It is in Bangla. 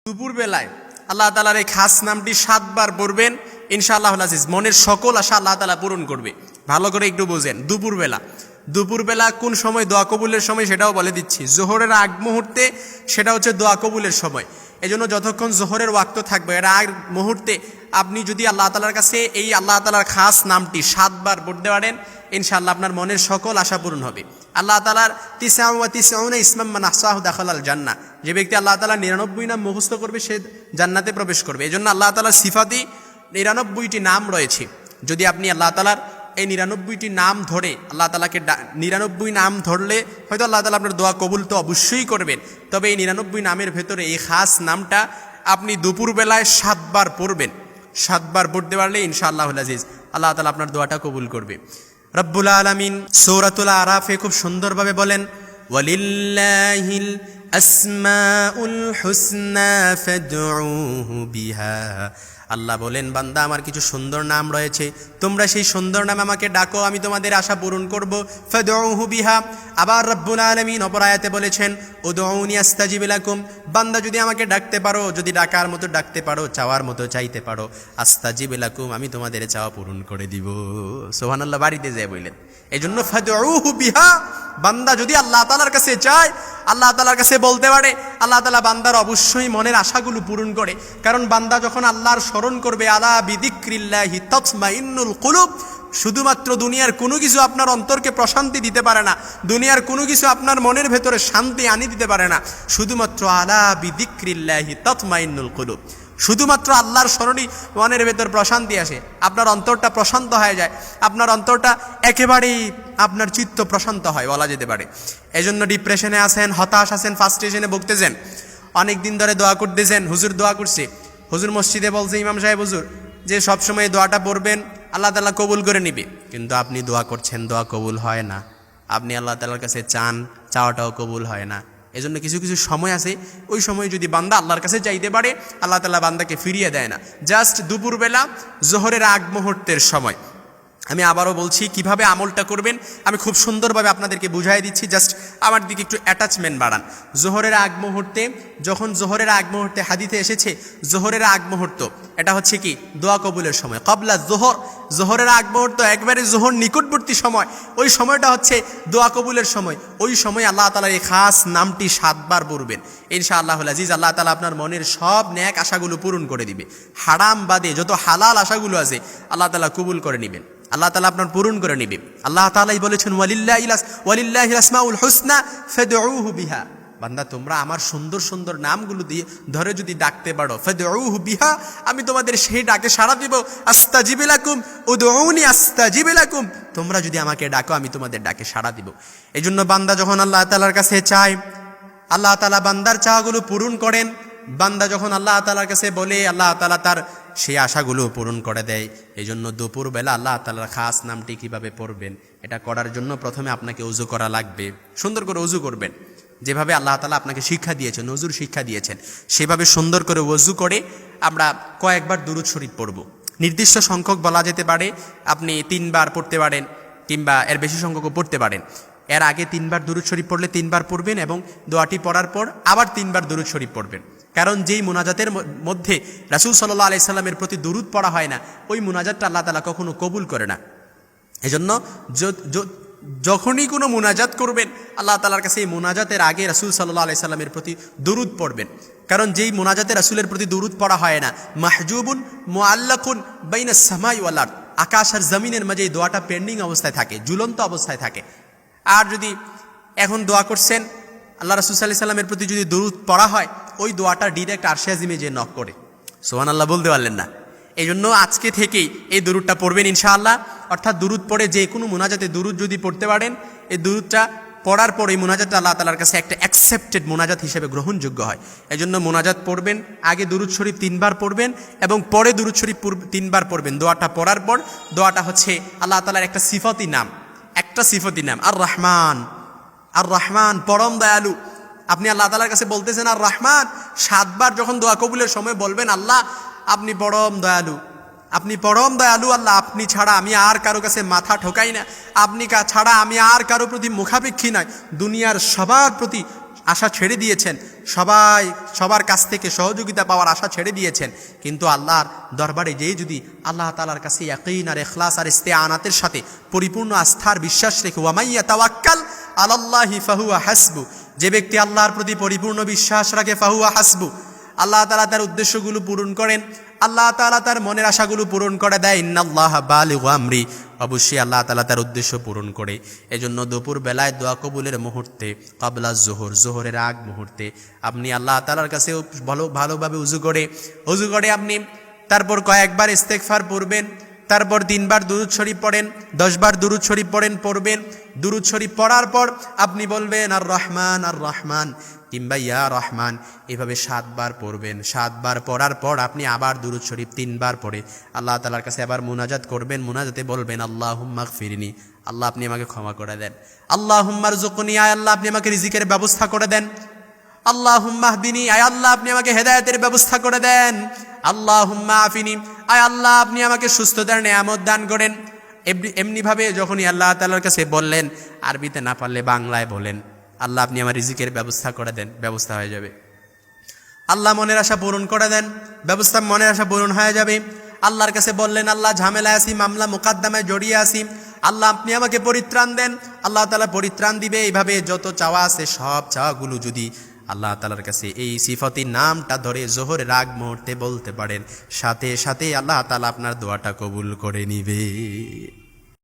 দুপুর বেলায় আল্লাহ তাআলার এই খাস নামটি 7 বার পড়বেন, ইনশাআল্লাহুল আজিজ মনের সকল আশা আল্লাহ তাআলা পূরণ করবে। ভালো করে একটু বোঝেন। দুপুরবেলা কোন সময় দোয়া কবুলের সময় সেটাও বলে দিচ্ছি। জোহরের আগ মুহূর্তে সেটা হচ্ছে দোয়া কবুলের সময়। এজন্য যতক্ষণ জোহরের ওয়াক্ত থাকবে এর আগ মুহূর্তে আপনি যদি আল্লাহ তাআলার কাছে এই আল্লাহ তাআলার খাস নামটি 7 বার পড়তে পারেন, ইনশাআল্লাহ আপনার মনের সকল আশা পূরণ হবে। আল্লাহ তাআলার 99 ইসমান মান আহসাহু দাখালাল জান্নাহ, যে ব্যক্তি আল্লাহ তাআলার 99 নাম মুখস্থ করবে সে জান্নাতে প্রবেশ করবে। এজন্য আল্লাহ তাআলার সিফাতি 99টি নাম রয়েছে। যদি আপনি আল্লাহ তাআলার এই 99টি নাম ধরে আল্লাহ তাআলাকে 99 নাম ধরলে হয়তো আল্লাহ তাআলা আপনার দোয়া কবুল তো অবশ্যই করবেন। তবে এই 99 নামের ভেতরে এই খাস নামটা আপনি দুপুরবেলায় 7 বার পড়বেন। 7 বার পড়তে পারলে ইনশাআল্লাহুল আজিজ আল্লাহ তাআলা আপনার দোয়াটা কবুল করবে। রব্বুল আলামিন সূরাতুল আরাফে খুব সুন্দরভাবে বলেন, ওয়ালিল্লাহিল আসমাউল হুসনা ফাদউহু বিহা। আল্লাহ বলেন, বান্দা আমার কিছু সুন্দর নাম রয়েছে, তোমরা সেই সুন্দর নাম আমাকে ডাকো, আমি তোমাদের আশা পূরণ করব। ফাদউহু বিহা। আবার রব্বুল আলামিন অপর আয়াতে বলেছেন, উদউনি আস্তাজিব লাকুম। বান্দা যদি আমাকে ডাকতে পারো, যদি ডাকার মতো ডাকতে পারো, চাওয়ার মতো চাইতে পারো, আস্তাজিব লাকুম, আমি তোমাদের চাওয়া পূরণ করে দিব। সুবহানাল্লাহ বাড়িতে যায় বললেন। এজন্য ফাদউহু বিহা, বান্দা যদি আল্লাহ তাআলার কাছে চায়, আল্লাহ তাআলার কাছে বলতে পারে, আল্লাহ তাআলা বান্দার অবশ্যই মনের আশাগুলো পূরণ করে। কারণ বান্দা যখন আল্লাহর স্মরণ করবে, আলা বিযিক্রিল্লাহি তাতমাইন্নুল কুলুব। শুধুমাত্র দুনিয়ার কোনো কিছু আপনার অন্তরকে প্রশান্তি দিতে পারে না, দুনিয়ার কোনো কিছু আপনার মনের ভেতরে শান্তি আনি দিতে পারে না। শুধুমাত্র আলা বিযিক্রিল্লাহি তাতমাইন্নুল কুলুব, শুধুমাত্র আল্লাহর স্মরণই মনের ভেতর প্রশান্তি আসে, আপনার অন্তরটা প্রশান্ত হয়ে যায়, আপনার অন্তরটা একেবারেই আপনার চিত্ত প্রশান্ত হয় বলা যেতে পারে। এজন্য ডিপ্রেশনে আছেন, হতাশ আছেন, ফ্রাস্ট্রেশনে ভুগতেছেন, অনেক দিন ধরে দোয়া করতেছেন, হুজুর দোয়া করছে, হুজুর মসজিদে বলছে, ইমাম সাহেব হুজুর যে সবসময় দোয়াটা পড়বেন আল্লাহ তাআলা কবুল করে নিবে, কিন্তু আপনি দোয়া করছেন, দোয়া কবুল হয় না। আপনি আল্লাহ তাআলার কাছে চান, চাওয়াটাও কবুল হয় না। এজন্য কিছু কিছু সময় আছে, ওই সময় যদি বান্দা আল্লাহর কাছে চাইতে পারে, আল্লাহ তাআলা বান্দাকে ফিরিয়ে দেয় না। জাস্ট দুপুরবেলা জোহরের আগ মুহূর্তের সময়। আমি আবারও বলছি কিভাবে আমলটা করবেন, আমি খুব সুন্দরভাবে আপনাদেরকে বুঝাই দিচ্ছি, জাস্ট আমার দিকে একটু অ্যাটাচমেন্ট বাড়ান। জোহরের আগ মুহূর্তে, যখন জোহরের আগ মুহূর্তে হাদিসে এসেছে জোহরের আগ মুহূর্ত, এটা হচ্ছে কি দোয়া কবুলের সময়। ক্বাবলা জোহর, জোহরের আগ মুহূর্ত একবারে জোহর নিকটবর্তী সময়, ওই সময়টা হচ্ছে দোয়া কবুলের সময়। ওই সময় আল্লাহ তাআলার এই খাস নামটি 7 বার পড়বেন, ইনশাআল্লাহুল আজিজ আল্লাহ তাআলা আপনার মনের সব নেক আশাগুলো পূরণ করে দিবে। হারাম বাদে যত হালাল আশাগুলো আছে আল্লাহ তাআলা কবুল করে নেবেন, আল্লাহ তাআলা আপনার পূরণ করে নেবে। আল্লাহ তাআলাই বলেছেন, ওয়ালিল্লাহিল আসমাউল হুসনা ফাদউহু বিহা। বান্দা তোমরা আমার সুন্দর সুন্দর নামগুলো দিয়ে ধরে যদি ডাকতে পারো, ফাদউহু বিহা, আমি তোমাদের সেই ডাকে সাড়া দিব। আস্তাজিব লাকুম, উদউনি আস্তাজিব লাকুম, তোমরা যদি আমাকে ডাকো আমি তোমাদের ডাকে সাড়া দিব। এজন্য বান্দা যখন আল্লাহ তাআলার কাছে চায়, আল্লাহ তাআলা বান্দার চাওয়াগুলো পূরণ করেন। বান্দা যখন আল্লাহ তাআলার কাছে বলে, আল্লাহ তাআলা তার সেই আশাগুলো পূরণ করে দেয়। এই জন্য দুপুরবেলা আল্লাহ তাআলার খাস নামটি কিভাবে পড়বেন, এটা করার জন্য প্রথমে আপনাকে ওযু করা লাগবে। সুন্দর করে ওযু করবেন, যেভাবে আল্লাহ তাআলা আপনাকে শিক্ষা দিয়েছেন, ওযুর শিক্ষা দিয়েছেন, সেভাবে সুন্দর করে ওযু করে আমরা কয়েকবার দুরূদ শরীফ পড়ব। নির্দিষ্ট সংখ্যক বলা যেতে পারে, আপনি 3 বার পড়তে পারেন কিংবা এর বেশি সংখ্যকও পড়তে পারেন। এর আগে 3 বার দুরূদ শরীফ পড়লে 3 বার পড়বেন এবং দোয়াটি পড়ার পর আবার 3 বার দুরূদ শরীফ পড়বেন। কারণ যেই মুনাজাতের মধ্যে রাসূল সাল্লাল্লাহু আলাইহি সাল্লামের প্রতি দুরূদ পড়া হয় না, ওই মুনাজাতটা আল্লাহ তাআলা কখনো কবুল করে না। এজন্য যখনই কোনো মুনাজাত করবেন আল্লাহ তাআলার কাছে এই মুনাজাতের আগে রাসূল সাল্লাল্লাহু আলাইহি সাল্লামের প্রতি দুরূদ পড়বেন। কারণ যেই মুনাজাতে রাসূলের প্রতি দুরূদ পড়া হয় না, মাহজুবুন মুআল্লাকুন বাইনাস সামাই ওয়াল আরদ, আকাশ আর জমিনের মাঝে এই দোয়াটা পেন্ডিং অবস্থায় থাকে, ঝুলন্ত অবস্থায় থাকে। আর যদি এখন দোয়া করছেন, আল্লাহ রাসূল সাল্লাল্লাহু আলাইহি সাল্লামের প্রতি যদি দুরূদ পড়া হয়, ওই দোয়াটা ডিরেক্ট আরশে আজিমে যে নক করে। সুবহানাল্লাহ বলতে পারলেন না? এই জন্য আজকে থেকেই এই দুরূদটা পড়বেন ইনশাআল্লাহ। অর্থাৎ দুরূদ পড়ে যে কোনো মুনাজাতে দুরূদ যদি পড়তে পারেন, এই দুরূদটা পড়ার পর এই মুনাজাতটা আল্লাহ তাআলার কাছে একটা অ্যাকসেপ্টেড মুনাজাত হিসেবে গ্রহণযোগ্য হয়। এই জন্য মুনাজাত পড়বেন, আগে দুরূদ শরীফ 3 বার পড়বেন এবং পরে দুরূদ শরীফ 3 বার পড়বেন। দোয়াটা পড়ার পর, দোয়াটা হচ্ছে আল্লাহ তাআলার একটা সিফাতি নাম, আর রহমান। আর রহমান পরম দয়ালু। আপনি আল্লাহ তাআলার কাছে বলতেছেন আর রহমান, 7 বার যখন দোয়া কবুলের সময় বলবেন, আল্লাহ আপনি পরম দয়ালু, আপনি পরম দয়ালু আল্লাহ, আপনি ছাড়া আমি আর কারো কাছে মাথা ঠোকাই না, আপনি ছাড়া আমি আর কারো প্রতি মুখাপেক্ষী নয়, দুনিয়ার সবার প্রতি আশা ছেড়ে দিয়েছেন, সবার কাছ থেকে সহযোগিতা পাওয়ার আশা ছেড়ে দিয়েছেন, কিন্তু আল্লাহর দরবারে যেই যদি আল্লাহ তাআলার কাছে ইয়াকিন আর ইখলাস আর ইস্তেআনাতের সাথে পরিপূর্ণ আস্থার বিশ্বাস রেখে ওয়া মাইয়া তাওয়াক্কাল আলাল্লাহি ফাহুয়া হাসবু, যে ব্যক্তি আল্লাহর প্রতি পরিপূর্ণ বিশ্বাস রাখে ফাহুয়া হাসবু, আল্লাহ তাআলা তার উদ্দেশ্যগুলো পূরণ করেন, আল্লাহ তাআলা তার মনের আশাগুলো পূরণ করে দেয়। ইন্নাল্লাহা বালিগু আমরি, অবশ্যই আল্লাহ তাআলা তার উদ্দেশ্য পূরণ করে। এজন্য দুপুর বেলায় দোয়া কবুলের মুহূর্তে ক্বাবলা জোহরের আগ মুহূর্তে আপনি আল্লাহ তাআলার কাছে ভালোভাবে উযু করে আপনি তারপর কয়েকবার ইস্তেগফার পড়বেন, তারপর 3 বার দুরূদ শরীফ পড়েন, 10 বার দুরূদ শরীফ পড়বেন। দুরূদ শরীফ পড়ার পর আপনি বলবেন আর রহমান আর রহমান কিংবা ইয়া রহমান, এভাবে 7 বার পড়বেন। 7 বার পড়ার পর আপনি আবার দুরূদ শরীফ 3 বার পড়ে আল্লাহ তাআলার কাছে আবার মুনাজাত করবেন। মুনাজাতে বলবেন আল্লাহুম্মা গফিরনি, আল্লাহ আপনি আমাকে ক্ষমা করে দেন। আল্লাহুম্মা রযুকনি, আয় আল্লাহ আপনি আমাকে রিজিকের ব্যবস্থা করে দেন। আল্লাহুম্মা হদিনি, আয় আল্লাহ আপনি আমাকে হেদায়েতের ব্যবস্থা করে দেন। আল্লাহুম্মা আফিনি, আয় আল্লাহ আপনি আমাকে সুস্থতার নেয়ামত দান করেন। এমনিভাবে যখনই আল্লাহ তাআলার কাছে বললেন, আরবিতে না পারলে বাংলায় বলেন, আল্লাহ আপনি আমার রিজিকের ব্যবস্থা করে দেন, ব্যবস্থা হয়ে যাবে। আল্লাহ মনের আশা পূরণ করে দেন, মনের আশা পূরণ হয়ে যাবে। আল্লাহর কাছে বললেন, আল্লাহ ঝামেলায় আছি, মামলা মোকদ্দমায় জড়িয়ে আছি, আল্লাহ আপনি আমাকে পরিত্রাণ দেন, আল্লাহ তাআলা পরিত্রাণ দিবে। এইভাবে যত চাওয়া আছে সব চাওয়াগুলো যদি আল্লাহ তাআলার কাছে এই সিফাতি নামটা ধরে জোহরের আগ মুহূর্তে বলতে পারেন, সাথে সাথে আল্লাহ তাআলা আপনার দোয়াটা কবুল করে নিবে।